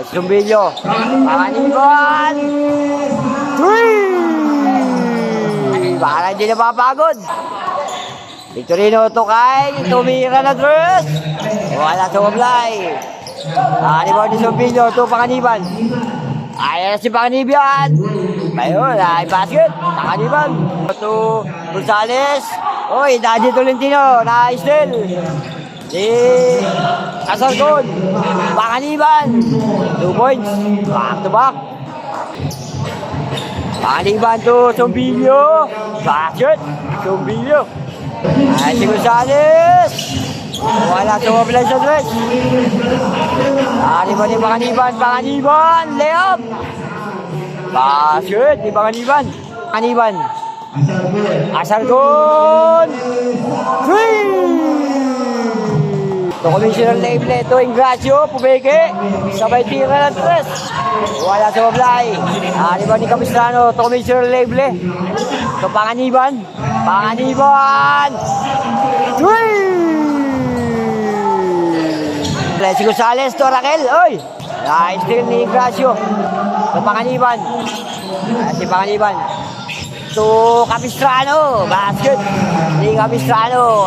Sumbilyo. Panganiban. 3! Baka hindi napapagod. Victorino Tokay. Tumira na dress. Wala sa wablay. Rebound ni Sumbilyo. 2 Panganiban. Ayan si Panganiban. Ayun, ay basket. Panganiban. 2 Gonzales. Oy, Daddy Tolentino. Na-steal. Si Asargon. Panganiban. 2 points. Back to back. Panganiban to Sumbilyo. Basket. Sumbilyo. Ay, si Gonzales. Wala sa wablay sa dress. Panganiban ni Panganiban. Panganiban. Layup. Basket ni Panganiban. Panganiban. Asargon. 3! Ito Commissioner Label. Ito Ingracio. Pumeke. Sabay tira ng tres. Wala sa wablay. Panganiban ni Capistrano. Ito Commissioner Label. Ito Panganiban. Panganiban. 3! Si Gonzales. Ito Raquel. Oy! Na-steal ni Ingracio. Ito Panganiban. Si Panganiban. To Capistrano, basket ni Capistrano.